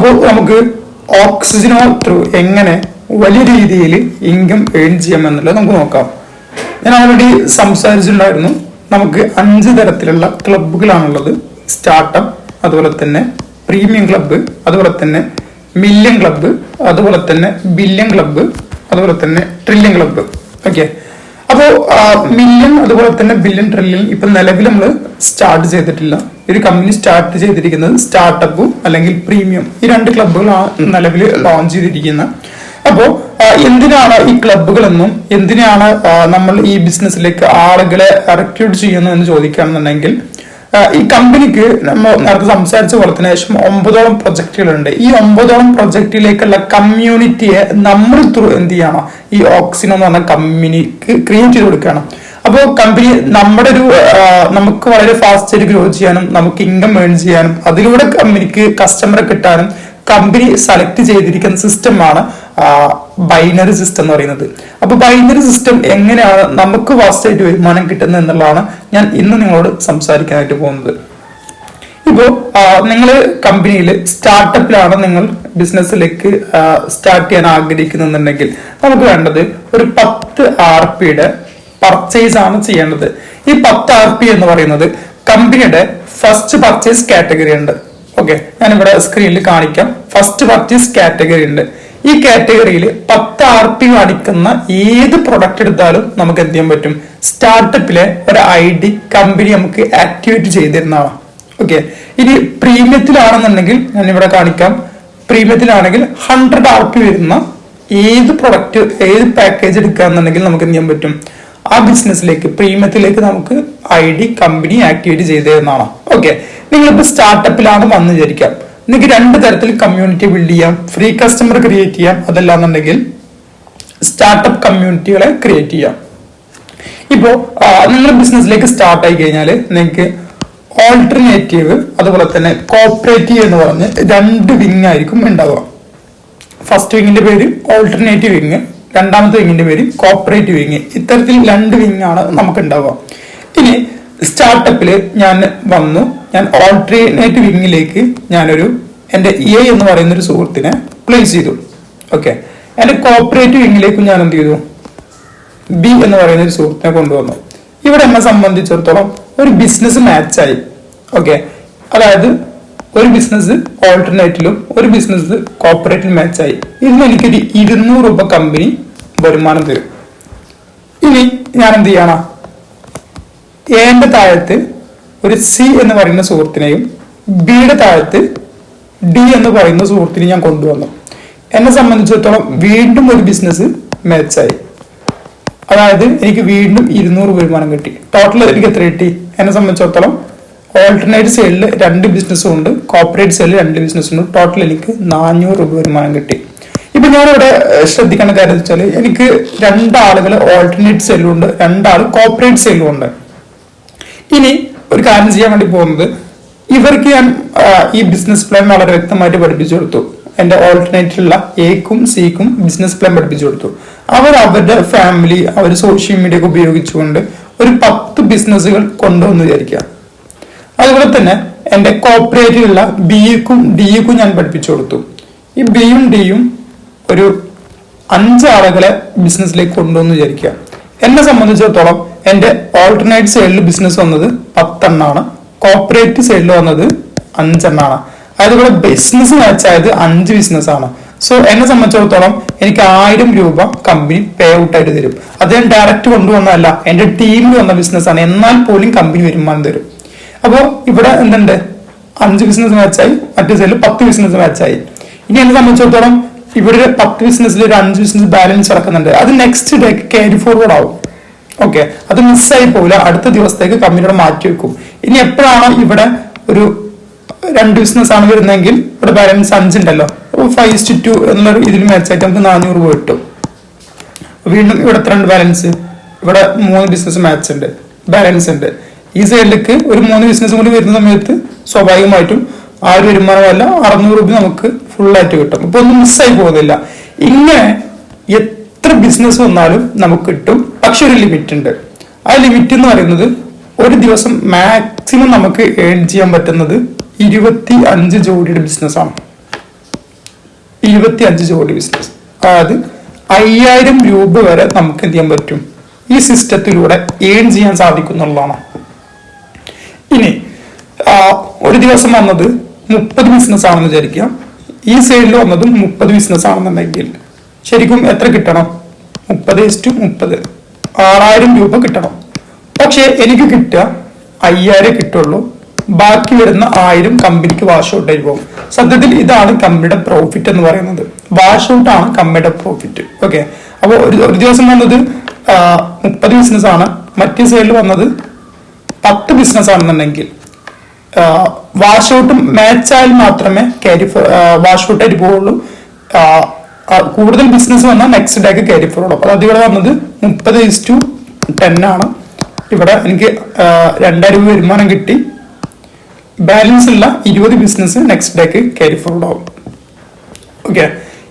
അപ്പോൾ നമുക്ക് ഓക്സിജനോ ത്രൂ എങ്ങനെ വലിയ രീതിയിൽ ഇൻകം ഏൺ ചെയ്യാമെന്നുള്ളത് നമുക്ക് നോക്കാം. ഞാൻ ഓൾറെഡി സംസാരിച്ചിട്ടുണ്ടായിരുന്നു. നമുക്ക് 5 തരത്തിലുള്ള ക്ലബ്ബുകളാണുള്ളത്. സ്റ്റാർട്ടപ്പ്, അതുപോലെ തന്നെ പ്രീമിയം ക്ലബ്ബ്, അതുപോലെ തന്നെ മില്യൺ ക്ലബ്ബ്, അതുപോലെ തന്നെ ബില്യൺ ക്ലബ്ബ്, അതുപോലെ തന്നെ ട്രില്യൺ ക്ലബ്ബ്. ഓക്കെ, അപ്പോൾ മില്യൺ, അതുപോലെ തന്നെ ബില്യൺ, ട്രില്യൺ ഇപ്പൊ നിലവിൽ നമ്മൾ സ്റ്റാർട്ട് ചെയ്തിട്ടില്ല. ഒരു കമ്പനി സ്റ്റാർട്ട് ചെയ്തിരിക്കുന്നത് സ്റ്റാർട്ടപ്പും അല്ലെങ്കിൽ പ്രീമിയം, ഈ 2 ക്ലബ്ബുകളാണ് നിലവിൽ ലോഞ്ച് ചെയ്തിരിക്കുന്നത്. അപ്പോൾ എന്തിനാണ് ഈ ക്ലബ്ബുകളെന്നും എന്തിനാണ് നമ്മൾ ഈ ബിസിനസ്സിലേക്ക് ആളുകളെ റിക്രൂട്ട് ചെയ്യുന്നത് എന്ന് ചോദിക്കുകയാണെന്നുണ്ടെങ്കിൽ, ഈ കമ്പനിക്ക് നമ്മൾ നേരത്തെ സംസാരിച്ച പോലെ തന്നെ ശേഷം 9ഓളം പ്രൊജക്ടുകളുണ്ട്. ഈ 9ഓളം പ്രൊജക്റ്റിലേക്കുള്ള കമ്മ്യൂണിറ്റിയെ നമ്മൾ എന്ത് ചെയ്യണം, ഈ ഓക്സിജൻ എന്ന് പറഞ്ഞ കമ്പനിക്ക് ക്രിയേറ്റ് ചെയ്ത് കൊടുക്കണം. അപ്പോൾ കമ്പനി നമുക്ക് വളരെ ഫാസ്റ്റ് ആയിട്ട് ഗ്രോ ചെയ്യാനും നമുക്ക് ഇൻകം ഏൺ ചെയ്യാനും അതിലൂടെ കമ്പനിക്ക് കസ്റ്റമറെ കിട്ടാനും കമ്പനി സെലക്ട് ചെയ്തിരിക്കുന്ന സിസ്റ്റമാണ് ബൈനറി സിസ്റ്റം എന്ന് പറയുന്നത്. അപ്പൊ ബൈനറി സിസ്റ്റം എങ്ങനെയാണ് നമുക്ക് ഫാസ്റ്റ് ആയിട്ട് വരുമാനം കിട്ടുന്നത് എന്നുള്ളതാണ് ഞാൻ ഇന്ന് നിങ്ങളോട് സംസാരിക്കാനായിട്ട് പോകുന്നത്. ഇപ്പോ നിങ്ങൾ കമ്പനിയിൽ സ്റ്റാർട്ടപ്പിലാണ് നിങ്ങൾ ബിസിനസ്സിലേക്ക് സ്റ്റാർട്ട് ചെയ്യാൻ ആഗ്രഹിക്കുന്നുണ്ടെങ്കിൽ നമുക്ക് വേണ്ടത് ഒരു 10 RPയുടെ പർച്ചേസ് ആണ് ചെയ്യേണ്ടത്. ഈ 10 RP എന്ന് പറയുന്നത് കമ്പനിയുടെ ഫസ്റ്റ് പർച്ചേസ് കാറ്റഗറി ഉണ്ട്. ഓക്കെ, ഞാനിവിടെ സ്ക്രീനിൽ കാണിക്കാം. ഫസ്റ്റ് പർച്ചേസ് കാറ്റഗറി ഉണ്ട്. ഈ കാറ്റഗറിയിൽ 10 RP കാണിക്കുന്ന ഏത് പ്രൊഡക്റ്റ് എടുത്താലും നമുക്ക് എന്ത് ചെയ്യാൻ പറ്റും, സ്റ്റാർട്ടപ്പിലെ ഒരു ID കമ്പനി നമുക്ക് ആക്ടിവേറ്റ് ചെയ്തിരുന്നതാണ്. ഓക്കെ, ഇനി പ്രീമിയത്തിലാണെന്നുണ്ടെങ്കിൽ ഞാൻ ഇവിടെ കാണിക്കാം. പ്രീമിയത്തിലാണെങ്കിൽ 100 RP വരുന്ന ഏത് പ്രൊഡക്റ്റ്, ഏത് പാക്കേജ് എടുക്കുകയാണെന്നുണ്ടെങ്കിൽ നമുക്ക് എന്ത് ചെയ്യാൻ പറ്റും, ആ ബിസിനസ്സിലേക്ക് പ്രീമിയത്തിലേക്ക് നമുക്ക് ID കമ്പനി ആക്ടിവേറ്റ് ചെയ്തിരുന്നതാണ്. ഓക്കെ, നിങ്ങളിപ്പോ സ്റ്റാർട്ടപ്പിലാണ് വന്ന് വിചാരിക്കാം. നിങ്ങൾക്ക് 2 തരത്തിൽ കമ്മ്യൂണിറ്റി ബിൽഡ് ചെയ്യാം. ഫ്രീ കസ്റ്റമർ ക്രിയേറ്റ് ചെയ്യാം, അതല്ലാന്നുണ്ടെങ്കിൽ സ്റ്റാർട്ടപ്പ് കമ്മ്യൂണിറ്റികളെ ക്രിയേറ്റ് ചെയ്യാം. ഇപ്പോ നിങ്ങൾ ബിസിനസ്സിലേക്ക് സ്റ്റാർട്ട് ആയി കഴിഞ്ഞാൽ നിങ്ങൾക്ക് ഓൾട്ടർനേറ്റീവ് അതുപോലെ തന്നെ കോപ്പറേറ്റീവ് എന്ന് പറഞ്ഞ് 2 വിങ് ആയിരിക്കും ഉണ്ടാവുക. ഫസ്റ്റ് വിങ്ങിന്റെ പേര് ഓൾട്ടർനേറ്റീവ് വിങ്, രണ്ടാമത്തെ വിങ്ങിന്റെ പേര് കോപ്പറേറ്റീവ് വിങ്. ഇത്തരത്തിൽ 2 വിങ് ആണ് നമുക്ക് ഉണ്ടാവുക. ഇനി സ്റ്റാർട്ടപ്പില് ഞാൻ ഓൾട്ടർനേറ്റീവ് വിങ്ങിലേക്ക് എന്റെ എ എന്ന് പറയുന്ന ഒരു സുഹൃത്തിനെ പ്ലേസ് ചെയ്തു. ഓക്കെ, എന്റെ കോപ്പറേറ്റീവ് വിങ്ങിലേക്ക് ഞാൻ എന്ത് ചെയ്തു, ബി എന്ന് പറയുന്ന ഒരു സുഹൃത്തിനെ കൊണ്ടുവന്നു. ഇവിടെ എന്നെ സംബന്ധിച്ചിടത്തോളം ഒരു ബിസിനസ് മാച്ചായി. ഓക്കെ, അതായത് ഒരു ബിസിനസ് ഓൾട്ടർനേറ്റിലും ഒരു ബിസിനസ് കോപ്പറേറ്റീവ് മാച്ചായി. ഇതിന് എനിക്കൊരു 200 രൂപ കമ്പനി വരുമാനം തരും. ഇനി ഞാൻ എന്ത് ചെയ്യണം, എന്റെ താഴത്ത് ഒരു സി എന്ന് പറയുന്ന സുഹൃത്തിനെയും ബിയുടെ താഴത്ത് ഡി എന്ന് പറയുന്ന സുഹൃത്തിനെയും ഞാൻ കൊണ്ടുവന്നു. എന്നെ സംബന്ധിച്ചിടത്തോളം വീണ്ടും ഒരു ബിസിനസ് മാച്ചായി. അതായത് എനിക്ക് വീണ്ടും 200 വരുമാനം കിട്ടി. ടോട്ടൽ എനിക്ക് എത്ര കിട്ടി, എന്നെ സംബന്ധിച്ചിടത്തോളം ഓൾട്ടർനേറ്റ് സൈഡിൽ 2 ബിസിനസ്സും ഉണ്ട്, കോപ്പറേറ്റ് സൈഡിൽ 2 ബിസിനസ്സും ഉണ്ട്. ടോട്ടൽ എനിക്ക് 400 രൂപ വരുമാനം കിട്ടി. ഇപ്പൊ ഞാനിവിടെ ശ്രദ്ധിക്കേണ്ട കാര്യം വെച്ചാൽ എനിക്ക് 2 ആളുകൾ ഓൾട്ടർനേറ്റ് സൈഡിലും ഉണ്ട്, 2 ആൾ കോപ്പറേറ്റ് സൈഡിലും ഉണ്ട്. ഇനി ഒരു കാര്യം ചെയ്യാൻ വേണ്ടി പോകുന്നത്, ഇവർക്ക് ഞാൻ ഈ ബിസിനസ് പ്ലാൻ വളരെ വ്യക്തമായിട്ട് പഠിപ്പിച്ചു കൊടുത്തു. എന്റെ ഓൾട്ടർനേറ്റിലുള്ള എക്കും സിക്കും ബിസിനസ് പ്ലാൻ പഠിപ്പിച്ചു കൊടുത്തു. അവരുടെ ഫാമിലി, അവർ സോഷ്യൽ മീഡിയ ഒക്കെ ഉപയോഗിച്ചുകൊണ്ട് ഒരു 10 ബിസിനസ്സുകൾ കൊണ്ടുവന്ന് വിചാരിക്കുക. അതുപോലെ തന്നെ എന്റെ കോപ്പറേറ്റീവുള്ള ബിക്കും ഡിക്കും ഞാൻ പഠിപ്പിച്ചു കൊടുത്തു. ഈ ബിയും ഡിയും ഒരു 5 ആളുകളെ ബിസിനസ്സിലേക്ക് കൊണ്ടുവന്ന് വിചാരിക്കുക. എന്നെ സംബന്ധിച്ചിടത്തോളം എന്റെ ഓൾട്ടർനേറ്റ് സൈഡിൽ ബിസിനസ് വന്നത് 10 എണ്ണാണ്, കോപ്പറേറ്റീവ് സൈഡിൽ വന്നത് 5 എണ്ണാണ്. അതായത് ഇവിടെ ബിസിനസ് മാച്ചായത് 5 ബിസിനസ് ആണ്. സോ എന്നെ സംബന്ധിച്ചിടത്തോളം എനിക്ക് 1000 രൂപ കമ്പനി പേ ഔട്ട് ആയിട്ട് തരും. അത് ഞാൻ ഡയറക്റ്റ് കൊണ്ടുവന്നതല്ല, എന്റെ ടീമിൽ വന്ന ബിസിനസ് ആണ്. എന്നാൽ പോലും കമ്പനി വരുമാനം തരും. അപ്പോൾ ഇവിടെ എന്തുണ്ട്, 5 ബിസിനസ് മാച്ചായി, മറ്റേ സൈഡിൽ 10 ബിസിനസ് മാച്ചായി. ഇനി എന്നെ സംബന്ധിച്ചിടത്തോളം ഇവിടെ 10 ബിസിനസ്സിൽ ഒരു 5 ബിസിനസ് ബാലൻസ് നടക്കുന്നുണ്ട്. അത് നെക്സ്റ്റ് ഡേക്ക് ക്യാരി ഫോർവേഡ് ആവും. ഓക്കെ, അത് മിസ്സായി പോകില്ല, അടുത്ത ദിവസത്തേക്ക് കമ്പനിയുടെ മാറ്റി വെക്കും. ഇനി എപ്പോഴാണോ ഇവിടെ ഒരു 2 ബിസിനസ് ആണ് വരുന്നതെങ്കിൽ ഇവിടെ ബാലൻസ് 5 ഉണ്ടല്ലോ, 5:2 എന്നുള്ള ഇതിൽ മാച്ചായിട്ട് നമുക്ക് 400 രൂപ കിട്ടും. വീണ്ടും ഇവിടെ 2 ബാലൻസ്, ഇവിടെ 3 ബിസിനസ് മാച്ച് ഉണ്ട്, ബാലൻസ് ഉണ്ട്. ഈ സൈഡിലേക്ക് ഒരു 3 ബിസിനസ് കൂടി വരുന്ന സമയത്ത് സ്വാഭാവികമായിട്ടും ആ ഒരു വരുമാനമല്ല 600 രൂപ നമുക്ക് ഫുള്ളായിട്ട് കിട്ടും. ഇപ്പൊ ഒന്നും മിസ്സായി പോകുന്നില്ല. ഇങ്ങനെ എത്ര ബിസിനസ് വന്നാലും നമുക്ക് കിട്ടും. പക്ഷെ ഒരു ലിമിറ്റ് ഉണ്ട്. ആ ലിമിറ്റ് എന്ന് പറയുന്നത് ഒരു ദിവസം മാക്സിമം നമുക്ക് ഏൺ ചെയ്യാൻ പറ്റുന്നത് 25 ജോഡിയുടെ ബിസിനസ് ആണ്. 25 ജോലി ബിസിനസ്. അതായത് 5000 രൂപ വരെ നമുക്ക് എന്ത് ചെയ്യാൻ പറ്റും, ഈ സിസ്റ്റത്തിലൂടെ ഏൺ ചെയ്യാൻ സാധിക്കും എന്നുള്ളതാണ്. ഇനി ഒരു ദിവസം വന്നത് 30 ബിസിനസ് ആണെന്ന് വിചാരിക്കുക. ഈ സൈഡിൽ വന്നതും 30 ബിസിനസ് ആണെന്നുണ്ടെങ്കിൽ ശരിക്കും എത്ര കിട്ടണം? 30:30 6000 രൂപ കിട്ടണം. പക്ഷെ എനിക്ക് കിട്ടുക 5000 കിട്ടുള്ളൂ. ബാക്കി വരുന്ന 1000 കമ്പനിക്ക് വാഷ് ഔട്ട് ആയി പോകും. സത്യത്തിൽ ഇതാണ് കമ്പനിയുടെ പ്രോഫിറ്റ് എന്ന് പറയുന്നത്. വാഷ് ഔട്ട് ആണ് കമ്പനിയുടെ പ്രോഫിറ്റ്. ഓക്കെ, അപ്പോൾ ഒരു ദിവസം വന്നത് 30 ബിസിനസ് ആണ്, മറ്റേ സൈഡിൽ വന്നത് 10 ബിസിനസ് ആണെന്നുണ്ടെങ്കിൽ വാഷ് ഔട്ട് മാച്ച് ആയാൽ മാത്രമേ വാഷ് ഔട്ട് ആയിട്ട് പോവുള്ളൂ. കൂടുതൽ ബിസിനസ് വന്നാൽ നെക്സ്റ്റ് ഡേക്ക് ക്യാരി ഫോർവേഡ്. അപ്പോൾ അത് ഇവിടെ വന്നത് 30:10 ആണ്. ഇവിടെ എനിക്ക് 2000 രൂപ വരുമാനം കിട്ടി. ബാലൻസ് ഉള്ള 20 ബിസിനസ് നെക്സ്റ്റ് ഡേക്ക് ക്യാരി ഫോർവേഡ് ആവും. ഓക്കെ,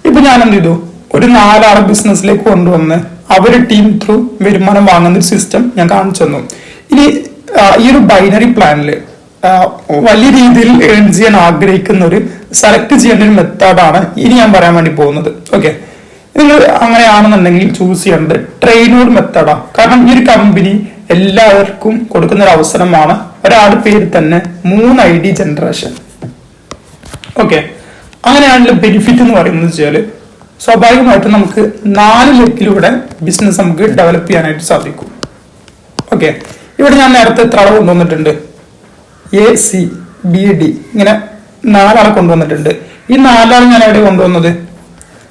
ഇപ്പൊ ഞാൻ എന്ത് ചെയ്തു, ഒരു 4 ആളെ ബിസിനസ്സിലേക്ക് കൊണ്ടുവന്ന് അവർ ടീം ത്രൂ വരുമാനം വാങ്ങുന്ന ഒരു സിസ്റ്റം ഞാൻ കാണിച്ചു തന്നു. ഇനി ഈ ഒരു ബൈനറി പ്ലാനിൽ വലിയ രീതിയിൽ ഏൺ ചെയ്യാൻ ആഗ്രഹിക്കുന്ന ഒരു സെലക്ട് ചെയ്യേണ്ട ഒരു മെത്തേഡാണ് ഇനി ഞാൻ പറയാൻ വേണ്ടി പോകുന്നത്. ഓക്കെ, നിങ്ങൾ അങ്ങനെയാണെന്നുണ്ടെങ്കിൽ ചൂസ് ചെയ്യേണ്ടത് ട്രെയിനോട് മെത്തേഡാണ്. കാരണം ഈ ഒരു കമ്പനി എല്ലാവർക്കും കൊടുക്കുന്ന ഒരു അവസരമാണ് ഒരാളുടെ പേര് തന്നെ 3 ID ജനറേഷൻ. ഓക്കെ, അങ്ങനെയാണല്ലോ ബെനിഫിറ്റ് എന്ന് പറയുന്നത് വെച്ചാല് സ്വാഭാവികമായിട്ടും നമുക്ക് 4 ലെക്കിലൂടെ ബിസിനസ് നമുക്ക് ഡെവലപ്പ് ചെയ്യാനായിട്ട് സാധിക്കും. ഓക്കെ, ഇവിടെ ഞാൻ നേരത്തെ എത്ര ആളെ കൊണ്ടുവന്നിട്ടുണ്ട്? ACBD ഇങ്ങനെ 4 ആളെ കൊണ്ടുവന്നിട്ടുണ്ട്. ഈ 4 ആൾ ഞാൻ എവിടെ കൊണ്ടുവന്നത്?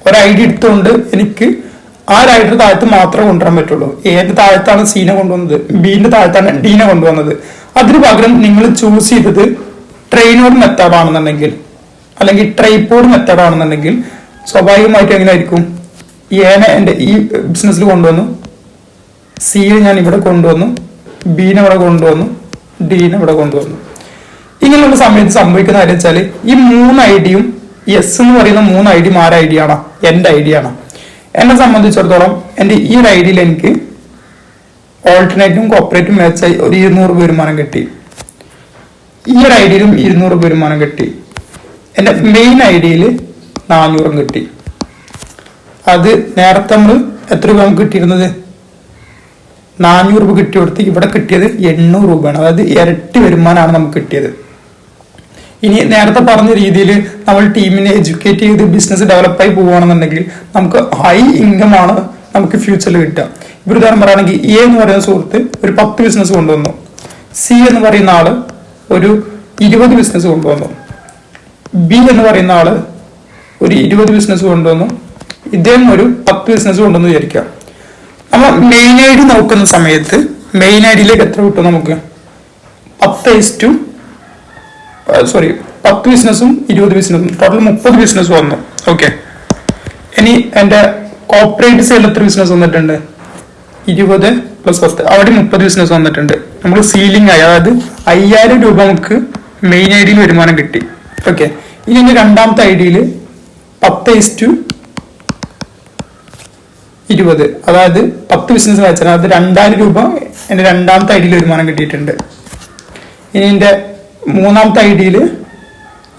ഒരു ID എടുത്തുകൊണ്ട് എനിക്ക് ആ ഒരു ഐഡിയുടെ താഴത്ത് മാത്രമേ കൊണ്ടുവരാൻ പറ്റുള്ളൂ. എന്റെ താഴത്താണ് സീനെ കൊണ്ടുവന്നത്, ബിന്റെ താഴത്താണ് ഡീനെ കൊണ്ടുവന്നത്. അതിന് പകരം നിങ്ങൾ ചൂസ് ചെയ്തത് ട്രെയിനോട് മെത്തേഡ് ആണെന്നുണ്ടെങ്കിൽ അല്ലെങ്കിൽ ട്രൈപോഡ് മെത്തേഡ് ആണെന്നുണ്ടെങ്കിൽ സ്വാഭാവികമായിട്ടും എങ്ങനെയായിരിക്കും? എനെ എന്റെ ഈ ബിസിനസ്സിൽ കൊണ്ടുവന്നു, സിയെ ഞാൻ ഇവിടെ കൊണ്ടുവന്നു, ബീനെ ഇവിടെ കൊണ്ടുവന്നു, ഡീനെ ഇവിടെ കൊണ്ടുവന്നു. ഇങ്ങനെയുള്ള സമയത്ത് സംഭവിക്കുന്ന കാര്യം വെച്ചാല് ഈ 3 ഐഡിയും എസ് എന്ന് പറയുന്ന 3 ഐഡിയും ആരുടെ ഐഡിയ ആണ്? എന്റെ ഐഡിയ ആണ്. എന്നെ സംബന്ധിച്ചിടത്തോളം എന്റെ ഈ ഒരു ഐഡിയയിൽ എനിക്ക് ഓൾട്ടർനേറ്റീവും കോപ്പറേറ്റീവും മാച്ചായി ഒരു 200 വരുമാനം കിട്ടി. ഈ ഒരു ഐഡിയയിലും 200 വരുമാനം കിട്ടി. എന്റെ മെയിൻ ഐഡിയയിൽ 400 കിട്ടി. അത് നേരത്തെ നമ്മൾ എത്ര രൂപ നമുക്ക് കിട്ടിയിരുന്നത്? 400 രൂപ കിട്ടി കൊടുത്ത് ഇവിടെ കിട്ടിയത് 800 രൂപയാണ്. അതായത് ഇരട്ടി വരുമാനമാണ് നമുക്ക് കിട്ടിയത്. ഇനി നേരത്തെ പറഞ്ഞ രീതിയിൽ നമ്മൾ ടീമിനെ എഡ്യൂക്കേറ്റ് ചെയ്ത് ബിസിനസ് ഡെവലപ്പായി പോവുകയാണെന്നുണ്ടെങ്കിൽ നമുക്ക് ഹൈ ഇൻകം ആണ് നമുക്ക് ഫ്യൂച്ചറിൽ കിട്ടുക. ഇവർ ഉദാഹരണം പറയുകയാണെങ്കിൽ എ എന്ന് പറയുന്ന സുഹൃത്ത് ഒരു 10 ബിസിനസ് കൊണ്ടുവന്നു, സി എന്ന് പറയുന്ന ആള് ഒരു 20 ബിസിനസ് കൊണ്ടുവന്നു, ബി എന്ന് പറയുന്ന ആള് ഒരു 20 ബിസിനസ് കൊണ്ടുവന്നു, ഇദ്ദേഹം ഒരു 10 ബിസിനസ് കൊണ്ടുവന്ന് വിചാരിക്കാം. നമ്മൾ മെയിൻ ഐഡി നോക്കുന്ന സമയത്ത് മെയിൻ ഐഡിയിലേക്ക് എത്ര കിട്ടും നമുക്ക്? 10 ബിസിനസ്സും 20 ബിസിനസ്സും ടോട്ടൽ 30 ബിസിനസ് വന്നു. ഓക്കെ, ഇനി എന്റെ കോപ്പറേറ്റ് സൈഡിൽ എത്ര ബിസിനസ് വന്നിട്ടുണ്ട്? 20 + 10 അവിടെ 30 ബിസിനസ് വന്നിട്ടുണ്ട്. നമുക്ക് സീലിംഗ് ആയി, അതായത് 5000 രൂപ നമുക്ക് മെയിൻ ഐഡിയിൽ വരുമാനം കിട്ടി. ഓക്കെ, ഇനി എന്റെ രണ്ടാമത്തെ ഐഡിയിൽ 10:20 അതായത് 10 ബിസിനസ് വെച്ചാൽ അത് 2000 രൂപ എന്റെ രണ്ടാമത്തെ ഐഡിയിൽ വരുമാനം കിട്ടിയിട്ടുണ്ട്. ഇനി എന്റെ മൂന്നാമത്തെ ഐഡിയിൽ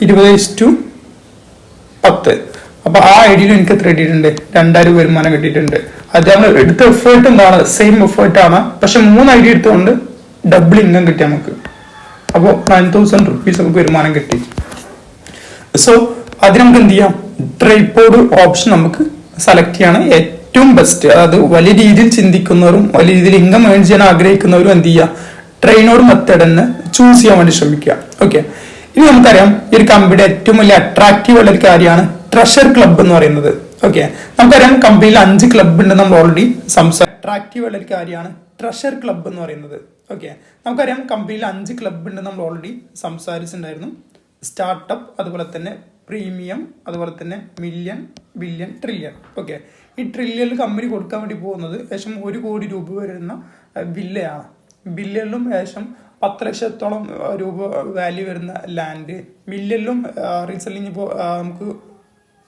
20:10 അപ്പൊ ആ ഐഡിയിൽ എനിക്ക് എത്ര കിട്ടിയിട്ടുണ്ട്? 2000 വരുമാനം കിട്ടിയിട്ടുണ്ട്. അത് നമ്മൾ എടുത്ത എഫേർട്ട് എന്താണ്? സെയിം എഫേർട്ട് ആണ്, പക്ഷെ 3 ഐഡി എടുത്തുകൊണ്ട് ഡബിൾ ഇൻകം കിട്ടി നമുക്ക്. അപ്പോൾ 9000 റുപ്പീസ് നമുക്ക് വരുമാനം കിട്ടി. സോ അതിന് നമുക്ക് എന്ത് ചെയ്യാം? ട്രൈപോഡ് ഓപ്ഷൻ നമുക്ക് സെലക്ട് ചെയ്യാണ് ഏറ്റവും ബെസ്റ്റ്. അതായത് വലിയ രീതിയിൽ ചിന്തിക്കുന്നവരും വലിയ രീതിയിൽ ഇൻകം ഏൺ ചെയ്യാൻ ആഗ്രഹിക്കുന്നവരും എന്ത് ചെയ്യുക? ട്രെയിനോട് മെത്തേഡ് തന്നെ ചൂസ് ചെയ്യാൻ വേണ്ടി ശ്രമിക്കുക. ഓക്കെ, ഇനി നമുക്കറിയാം ഈ ഒരു കമ്പനിയുടെ ഏറ്റവും വലിയ അട്രാക്റ്റീവ് ഉള്ള ഒരു കാര്യമാണ് ട്രഷർ ക്ലബ് എന്ന് പറയുന്നത്. ഓക്കെ, നമുക്കറിയാം കമ്പനിയിൽ 5 ക്ലബ് ഉണ്ട്, നമ്മൾ ഓൾറെഡി അട്രാക്റ്റീവ് ഉള്ള ഒരു കാര്യമാണ് ട്രഷർ ക്ലബ് എന്ന് പറയുന്നത്. ഓക്കെ, നമുക്കറിയാം കമ്പനിയിൽ 5 ക്ലബ് ഉണ്ട്, നമ്മൾ ഓൾറെഡി സംസാരിച്ചിട്ടുണ്ടായിരുന്നു. സ്റ്റാർട്ടപ്പ്, അതുപോലെ തന്നെ പ്രീമിയം, അതുപോലെ തന്നെ മില്യൺ, ബില്യൺ, ട്രില്യൺ. ഓക്കെ, ഈ ട്രില്യണിൽ കമ്പനി കൊടുക്കാൻ വേണ്ടി പോകുന്നത് ഏകദേശം 1 കോടി രൂപ വരുന്ന വില്ലയാണ്. ബില്യണിലും ഏകദേശം 10 ലക്ഷത്തോളം രൂപ വാല്യൂ വരുന്ന ലാൻഡ്, മില്യണിലും റീസെല്ലിങ് ഇപ്പോൾ നമുക്ക്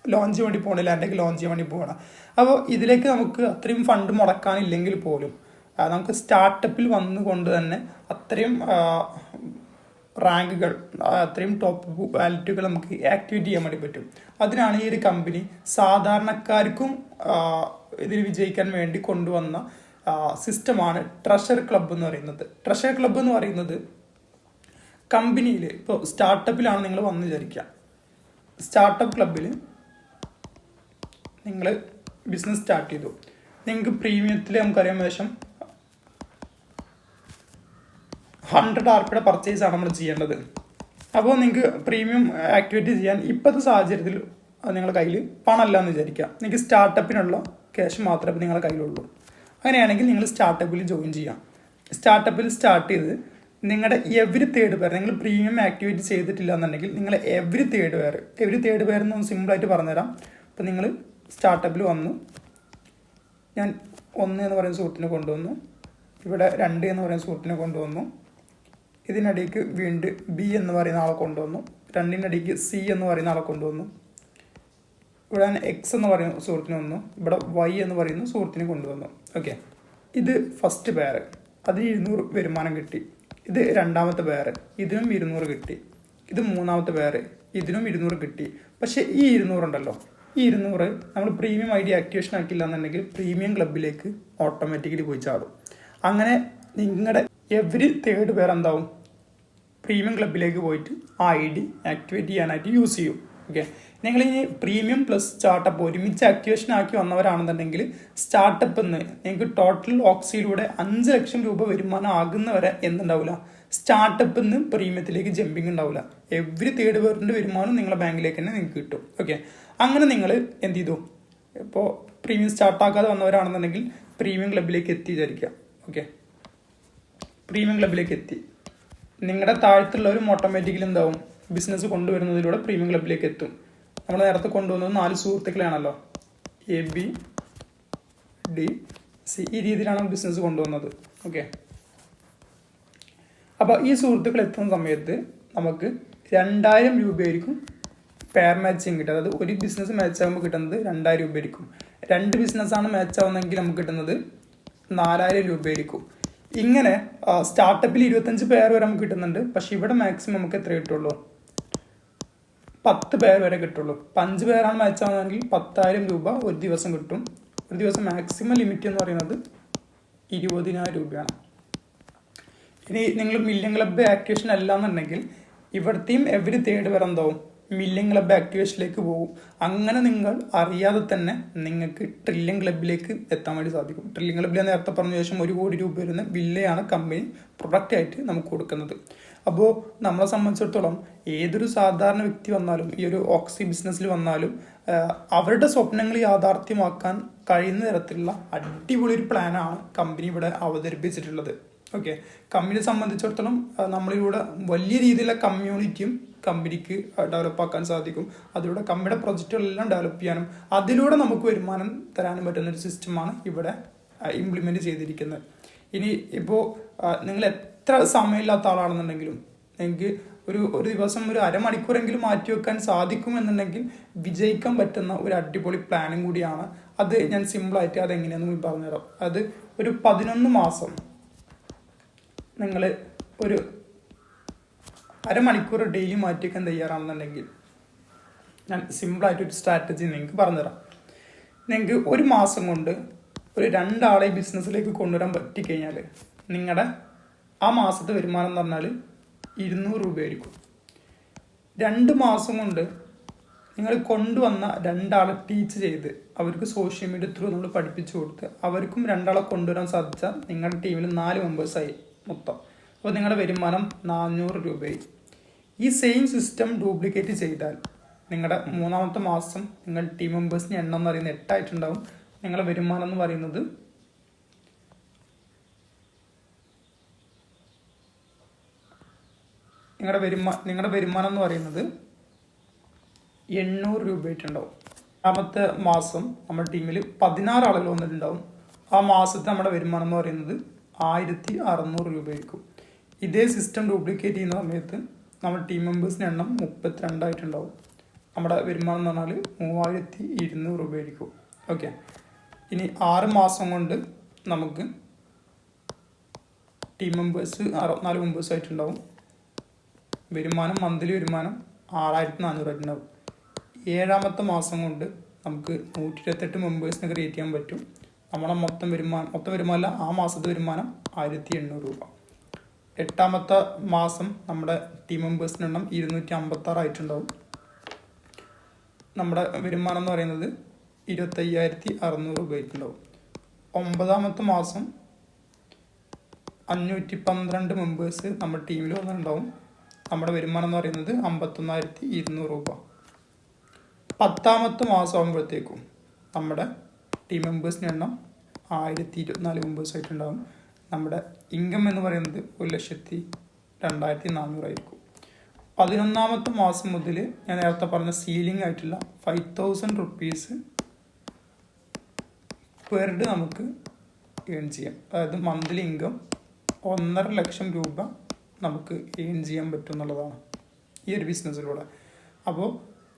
ലോഞ്ച് ചെയ്യാൻ വേണ്ടി പോകണം, ലാൻഡൊക്കെ ലോഞ്ച് ചെയ്യാൻ വേണ്ടി പോകണം. അപ്പോൾ ഇതിലേക്ക് നമുക്ക് അത്രയും ഫണ്ട് മുടക്കാനില്ലെങ്കിൽ പോലും നമുക്ക് സ്റ്റാർട്ടപ്പിൽ വന്നുകൊണ്ട് തന്നെ അത്രയും റാങ്കുകൾ, അത്രയും ടോപ്പ് വാലറ്റുകൾ നമുക്ക് ആക്ടിവേറ്റ് ചെയ്യാൻ വേണ്ടി പറ്റും. അതിനാണ് ഈ ഒരു കമ്പനി സാധാരണക്കാർക്കും ഇതിൽ വിജയിക്കാൻ വേണ്ടി കൊണ്ടുവന്ന സിസ്റ്റമാണ് ട്രഷർ ക്ലബ്ബ് എന്ന് പറയുന്നത്. ട്രഷർ ക്ലബ്ബ് എന്ന് പറയുന്നത് കമ്പനിയിൽ ഇപ്പോൾ സ്റ്റാർട്ടപ്പിലാണ് നിങ്ങൾ വന്ന് വിചാരിക്കുക. സ്റ്റാർട്ടപ്പ് ക്ലബ്ബിൽ നിങ്ങൾ ബിസിനസ് സ്റ്റാർട്ട് ചെയ്തു. നിങ്ങൾക്ക് പ്രീമിയത്തിൽ നമുക്കറിയാൻ ശേഷം 100 RPയുടെ പർച്ചേസാണ് നമ്മൾ ചെയ്യേണ്ടത്. അപ്പോൾ നിങ്ങൾക്ക് പ്രീമിയം ആക്ടിവേറ്റ് ചെയ്യാൻ ഇപ്പോഴത്തെ സാഹചര്യത്തിൽ നിങ്ങളുടെ കയ്യിൽ പണമല്ല എന്ന് വിചാരിക്കുക. നിങ്ങൾക്ക് സ്റ്റാർട്ടപ്പിനുള്ള ക്യാഷ് മാത്രമേ നിങ്ങളുടെ കയ്യിലുള്ളൂ. അങ്ങനെയാണെങ്കിൽ നിങ്ങൾ സ്റ്റാർട്ടപ്പിൽ ജോയിൻ ചെയ്യാം. സ്റ്റാർട്ടപ്പിൽ സ്റ്റാർട്ട് ചെയ്ത് നിങ്ങളുടെ എവരി തേർഡ് പേർ, നിങ്ങൾ പ്രീമിയം ആക്ടിവേറ്റ് ചെയ്തിട്ടില്ല എന്നുണ്ടെങ്കിൽ നിങ്ങൾ എവരി തേർഡ് പേർ എന്ന് സിമ്പിളായിട്ട് പറഞ്ഞുതരാം. അപ്പോൾ നിങ്ങൾ സ്റ്റാർട്ടപ്പിൽ വന്നു, ഞാൻ 1 എന്ന് പറയുന്ന സുഹൃത്തിനെ കൊണ്ടുവന്നു, ഇവിടെ 2 എന്ന് പറയുന്ന സുഹൃത്തിനെ കൊണ്ടുവന്നു, ഇതിനിടയ്ക്ക് വീണ്ടും B എന്ന് പറയുന്ന ആളെ കൊണ്ടുവന്നു, 2-നിടയ്ക്ക് C എന്ന് പറയുന്ന ആളെ കൊണ്ടുവന്നു, ഇവിടെ ഞാൻ X എന്ന് പറയുന്ന സുഹൃത്തിനെ വന്നു, ഇവിടെ Y എന്ന് പറയുന്ന സുഹൃത്തിനെ കൊണ്ടുവന്നു. ഓക്കെ, ഇത് ഫസ്റ്റ് പേര്, അതിന് 200 വരുമാനം കിട്ടി. ഇത് രണ്ടാമത്തെ പേര്, ഇതിനും 200 കിട്ടി. ഇത് മൂന്നാമത്തെ പേര്, ഇതിനും 200 കിട്ടി. പക്ഷേ ഈ 200 ഉണ്ടല്ലോ, ഈ 200 നമ്മൾ പ്രീമിയം ID ആക്ടിവേഷൻ ആക്കില്ല എന്നുണ്ടെങ്കിൽ പ്രീമിയം ക്ലബിലേക്ക് ഓട്ടോമാറ്റിക്കലി പോയി ചാടും. അങ്ങനെ നിങ്ങളുടെ എവരി തേർഡ് പേർ എന്താവും, പ്രീമിയം ക്ലബിലേക്ക് പോയിട്ട് ആ ID ആക്ടിവേറ്റ് ചെയ്യാനായിട്ട് യൂസ് ചെയ്യും. ഓക്കെ, നിങ്ങൾ ഇനി പ്രീമിയം പ്ലസ് സ്റ്റാർട്ടപ്പ് ഒരുമിച്ച് ആക്ടിവേഷൻ ആക്കി വന്നവരാണെന്നുണ്ടെങ്കിൽ സ്റ്റാർട്ടപ്പിൽ നിന്ന് നിങ്ങൾക്ക് ടോട്ടൽ ഓക്സിയിലൂടെ 5 ലക്ഷം രൂപ വരുമാനം ആകുന്നവരെ എന്തുണ്ടാവില്ല, സ്റ്റാർട്ടപ്പിൽ നിന്ന് പ്രീമിയത്തിലേക്ക് ജമ്പിങ് ഉണ്ടാവില്ല. എവരി തേർഡ് പേരിൻ്റെ വരുമാനം നിങ്ങളുടെ ബാങ്കിലേക്ക് തന്നെ നിങ്ങൾക്ക് കിട്ടും. ഓക്കെ, അങ്ങനെ നിങ്ങൾ എന്ത് ചെയ്തു, ഇപ്പോൾ പ്രീമിയം സ്റ്റാർട്ടാക്കാതെ വന്നവരാണെന്നുണ്ടെങ്കിൽ പ്രീമിയം ക്ലബിലേക്ക് എത്തി വിചാരിക്കുക. ഓക്കെ, പ്രീമിയം ക്ലബിലേക്ക് എത്തി, നിങ്ങളുടെ താഴത്തുള്ളവരും ഓട്ടോമാറ്റിക്കലി എന്താവും, ബിസിനസ് കൊണ്ടുവരുന്നതിലൂടെ പ്രീമിയം ക്ലബിലേക്ക് എത്തും. നമ്മൾ നേരത്തെ കൊണ്ടുവന്നത് 4 സുഹൃത്തുക്കളാണല്ലോ, ABDC, ഈ രീതിയിലാണ് ബിസിനസ് കൊണ്ടുവന്നത്. ഓക്കെ, അപ്പോൾ ഈ സുഹൃത്തുക്കൾ എത്തുന്ന സമയത്ത് നമുക്ക് 2000 രൂപയായിരിക്കും പെയർ മാച്ചിങ് കിട്ടുക. അതായത് ഒരു ബിസിനസ് മാച്ച് ആകുമ്പോൾ കിട്ടുന്നത് 2000 രൂപയായിരിക്കും. 2 ബിസിനസ്സാണ് മാച്ച് ആവുന്നതെങ്കിൽ നമുക്ക് കിട്ടുന്നത് 4000 രൂപയായിരിക്കും. ഇങ്ങനെ സ്റ്റാർട്ടപ്പിൽ 25 പേർ വരെ നമുക്ക് കിട്ടുന്നുണ്ട്. പക്ഷെ ഇവിടെ മാക്സിമം നമുക്ക് എത്ര കിട്ടുള്ളൂ, 10 പേർ വരെ കിട്ടുള്ളൂ. 5 പേരാണ് മാച്ച് ആവുന്നതെങ്കിൽ 10,000 രൂപ ഒരു ദിവസം കിട്ടും. ഒരു ദിവസം മാക്സിമം ലിമിറ്റ് എന്ന് പറയുന്നത് 20,000 രൂപയാണ്. ഇനി നിങ്ങൾ മില്യൺ ക്ലബ് ആക്ടിവേഷൻ അല്ല എന്നുണ്ടെങ്കിൽ ഇവിടത്തെയും എവരി തേർഡ് പേർ എന്താവും, മില്യൺ ക്ലബ് ആക്ടിവേഷനിലേക്ക് പോകും. അങ്ങനെ നിങ്ങൾ അറിയാതെ തന്നെ നിങ്ങൾക്ക് ട്രില്യൺ ക്ലബിലേക്ക് എത്താൻ വേണ്ടി സാധിക്കും. ട്രില്യൺ ക്ലബിൽ നേരത്തെ പറഞ്ഞ ശേഷം 1 കോടി രൂപ വരുന്ന ബില്ലാണ് കമ്പനി പ്രൊഡക്റ്റ് ആയിട്ട് നമുക്ക് കൊടുക്കുന്നത്. അപ്പോൾ നമ്മളെ സംബന്ധിച്ചിടത്തോളം ഏതൊരു സാധാരണ വ്യക്തി വന്നാലും ഈ ഒരു ഓക്സി ബിസിനസ്സിൽ വന്നാലും അവരുടെ സ്വപ്നങ്ങൾ യാഥാർത്ഥ്യമാക്കാൻ കഴിയുന്ന തരത്തിലുള്ള അടിപൊളി ഒരു പ്ലാനാണ് കമ്പനി ഇവിടെ അവതരിപ്പിച്ചിട്ടുള്ളത്. ഓക്കെ, കമ്പനിയെ സംബന്ധിച്ചിടത്തോളം നമ്മളിലൂടെ വലിയ രീതിയിലുള്ള കമ്മ്യൂണിറ്റിയും കമ്പനിക്ക് ഡെവലപ്പ് ആക്കാൻ സാധിക്കും. അതിലൂടെ കമ്പനിയുടെ പ്രൊജക്റ്റുകളെല്ലാം ഡെവലപ്പ് ചെയ്യാനും അതിലൂടെ നമുക്ക് വരുമാനം തരാനും പറ്റുന്ന ഒരു സിസ്റ്റമാണ് ഇവിടെ ഇംപ്ലിമെന്റ് ചെയ്തിരിക്കുന്നത്. ഇനി ഇപ്പോൾ നിങ്ങൾ എത്ര സമയമില്ലാത്ത ആളാണെന്നുണ്ടെങ്കിലും നിങ്ങൾക്ക് ഒരു ദിവസം ഒരു അരമണിക്കൂറെങ്കിലും മാറ്റിവെക്കാൻ സാധിക്കുമെന്നുണ്ടെങ്കിൽ വിജയിക്കാൻ പറ്റുന്ന ഒരു അടിപൊളി പ്ലാനും കൂടിയാണ് അത്. ഞാൻ സിമ്പിളായിട്ട് അതെങ്ങനെയാണെന്ന് പറഞ്ഞുതരാം. അത് ഒരു 11 മാസം നിങ്ങൾ ഒരു അരമണിക്കൂർ ഡെയിലി മാറ്റിവെക്കാൻ തയ്യാറാണെന്നുണ്ടെങ്കിൽ ഞാൻ സിമ്പിളായിട്ടൊരു സ്ട്രാറ്റജി നിങ്ങൾക്ക് പറഞ്ഞുതരാം. നിങ്ങൾക്ക് ഒരു മാസം കൊണ്ട് ഒരു 2 ആളെ ബിസിനസ്സിലേക്ക് കൊണ്ടുവരാൻ പറ്റിക്കഴിഞ്ഞാൽ നിങ്ങളുടെ ആ മാസത്തെ വരുമാനം എന്ന് പറഞ്ഞാൽ 200 രൂപയായിരിക്കും. 2 മാസം കൊണ്ട് നിങ്ങൾ കൊണ്ടുവന്ന 2 ആളെ ടീച്ച് ചെയ്ത് അവർക്ക് സോഷ്യൽ മീഡിയ ത്രൂ നമ്മൾ പഠിപ്പിച്ചു കൊടുത്ത് അവർക്കും 2 ആളെ കൊണ്ടുവരാൻ സാധിച്ചാൽ നിങ്ങളുടെ ടീമിൽ 4 മെമ്പേഴ്സായി മൊത്തം. അപ്പോൾ നിങ്ങളുടെ വരുമാനം 400 രൂപയായി. ഈ സെയിം സിസ്റ്റം ഡ്യൂപ്ലിക്കേറ്റ് ചെയ്താൽ നിങ്ങളുടെ 3-ാമത്തെ മാസം നിങ്ങൾ ടീം മെമ്പേഴ്സിന് എണ്ണം എന്ന് പറയുന്നത് 8 ആയിട്ടുണ്ടാവും. നിങ്ങളുടെ വരുമാനം എന്ന് പറയുന്നത് നിങ്ങളുടെ വരുമാനം എന്ന് പറയുന്നത് 800 രൂപയായിട്ടുണ്ടാവും. 3-ാമത്തെ മാസം നമ്മുടെ ടീമിൽ 16 ആളുകൾ വന്നിട്ടുണ്ടാവും. ആ മാസത്തെ നമ്മുടെ വരുമാനം എന്ന് പറയുന്നത് 1600 രൂപയായിരിക്കും. ഇതേ സിസ്റ്റം ഡ്യൂപ്ലിക്കേറ്റ് ചെയ്യുന്ന സമയത്ത് നമ്മുടെ ടീം മെമ്പേഴ്സിൻ്റെ എണ്ണം 32 ആയിട്ടുണ്ടാവും. നമ്മുടെ വരുമാനം എന്ന് പറഞ്ഞാൽ 3200 രൂപയായിരിക്കും. ഓക്കെ, ഇനി 6 മാസം കൊണ്ട് നമുക്ക് ടീം മെമ്പേഴ്സ് 64 മെമ്പേഴ്സ് ആയിട്ടുണ്ടാവും. വരുമാനം മന്ത്ലി വരുമാനം 6400 ഉണ്ടാവും. 7ാമത്തെ മാസം കൊണ്ട് നമുക്ക് 128 മെമ്പേഴ്സിനെ ക്രിയേറ്റ് ചെയ്യാൻ പറ്റും. നമ്മുടെ മൊത്തം വരുമാനമല്ല, ആ മാസത്തെ വരുമാനം 1800 രൂപ. 8ാമത്തെ മാസം നമ്മുടെ ടീം മെമ്പേഴ്സിൻ്റെ എണ്ണം 256 ആയിട്ടുണ്ടാവും. നമ്മുടെ വരുമാനം എന്ന് പറയുന്നത് 25,600 രൂപ ആയിട്ടുണ്ടാവും. 9ാമത്തെ മാസം 512 മെമ്പേഴ്സ് നമ്മുടെ ടീമിൽ വന്നിട്ടുണ്ടാവും. നമ്മുടെ വരുമാനം എന്ന് പറയുന്നത് 51,200 രൂപ. 10ാമത്തെ മാസം ആകുമ്പോഴത്തേക്കും നമ്മുടെ ടീം മെമ്പേഴ്സിൻ്റെ എണ്ണം 1024 മെമ്പേഴ്സ് ആയിട്ടുണ്ടാകും. നമ്മുടെ ഇൻകം എന്ന് പറയുന്നത് 1,02,400 ആയിരിക്കും. 11ാമത്തെ മാസം മുതൽ ഞാൻ നേരത്തെ പറഞ്ഞ സീലിംഗ് ആയിട്ടുള്ള 5,000 റുപ്പീസ് പെർ ഡേ നമുക്ക് ഏൺ ചെയ്യാം. അതായത് മന്ത്ലി ഇൻകം 1.5 ലക്ഷം രൂപ നമുക്ക് ഏൺ ചെയ്യാൻ പറ്റും എന്നുള്ളതാണ് ഈ ഒരു ബിസിനസ്സിലൂടെ. അപ്പോൾ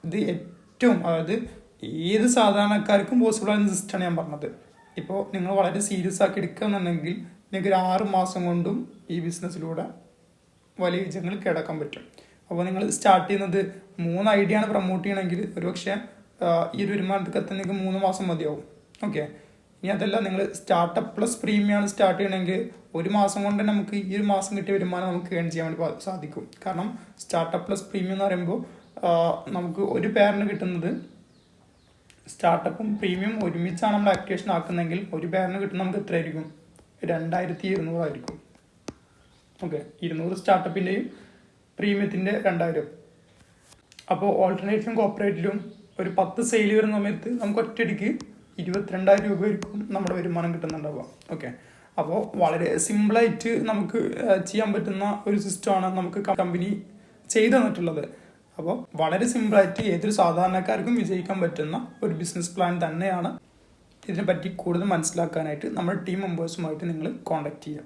ഇത് ഏറ്റവും, അതായത് ഏത് സാധാരണക്കാർക്കും പോസിബിൾ ആയ സിസ്റ്റമാണ് ഞാൻ പറഞ്ഞത്. ഇപ്പോൾ നിങ്ങൾ വളരെ സീരിയസ് ആക്കി എടുക്കുകയെന്നുണ്ടെങ്കിൽ നിങ്ങൾക്ക് ഒരു 6 മാസം കൊണ്ടും ഈ ബിസിനസ്സിലൂടെ വലിയ വിജയങ്ങൾ കീഴടക്കാൻ പറ്റും. അപ്പോൾ നിങ്ങൾ സ്റ്റാർട്ട് ചെയ്യുന്നത് 3 ഐഡിയ ആണ് പ്രൊമോട്ട് ചെയ്യണമെങ്കിൽ ഒരുപക്ഷെ ഈ ഒരു വരുമാനത്തിൽ എത്താൻ നിങ്ങൾക്ക് 3 മാസം മതിയാവും. ഓക്കെ, ഇനി അതല്ല നിങ്ങൾ സ്റ്റാർട്ടപ്പ് പ്ലസ് പ്രീമിയമാണ് സ്റ്റാർട്ട് ചെയ്യണമെങ്കിൽ 1 മാസം കൊണ്ട് നമുക്ക് ഈ ഒരു മാസം കിട്ടിയ വരുമാനം നമുക്ക് ഏൺ ചെയ്യാൻ വേണ്ടി സാധിക്കും. കാരണം സ്റ്റാർട്ടപ്പ് പ്ലസ് പ്രീമിയം എന്ന് പറയുമ്പോൾ നമുക്ക് ഒരു പേരിന് കിട്ടുന്നത്, സ്റ്റാർട്ടപ്പും പ്രീമിയം ഒരുമിച്ചാണ് നമ്മൾ ആക്ടിവേഷൻ ആക്കുന്നതെങ്കിൽ ഒരു പേരിന് കിട്ടുന്ന നമുക്ക് എത്ര ആയിരിക്കും? 2,200 ആയിരിക്കും. ഓക്കെ, 200 സ്റ്റാർട്ടപ്പിൻ്റെയും പ്രീമിയത്തിൻ്റെ 2000. അപ്പോൾ ഓൾട്ടർനേറ്റീവും കോപ്പറേറ്റീവും ഒരു 10 സെയിൽ വരുന്ന സമയത്ത് നമുക്ക് ഒറ്റയടിക്ക് 22,000 രൂപ ആയിരിക്കും നമ്മുടെ വരുമാനം കിട്ടുന്നുണ്ടാവുക. ഓക്കെ, അപ്പോൾ വളരെ സിമ്പിളായിട്ട് നമുക്ക് ചെയ്യാൻ പറ്റുന്ന ഒരു സിസ്റ്റമാണ് നമുക്ക് കമ്പനി ചെയ്തു തന്നിട്ടുള്ളത്. അപ്പോൾ വളരെ സിമ്പിളായിട്ട് ഏതൊരു സാധാരണക്കാർക്കും വിജയിക്കാൻ പറ്റുന്ന ഒരു ബിസിനസ് പ്ലാൻ തന്നെയാണ്. ഇതിനെപ്പറ്റി കൂടുതൽ മനസ്സിലാക്കാനായിട്ട് നമ്മുടെ ടീം മെമ്പേഴ്സുമായിട്ട് നിങ്ങൾ കോൺടാക്ട് ചെയ്യുക.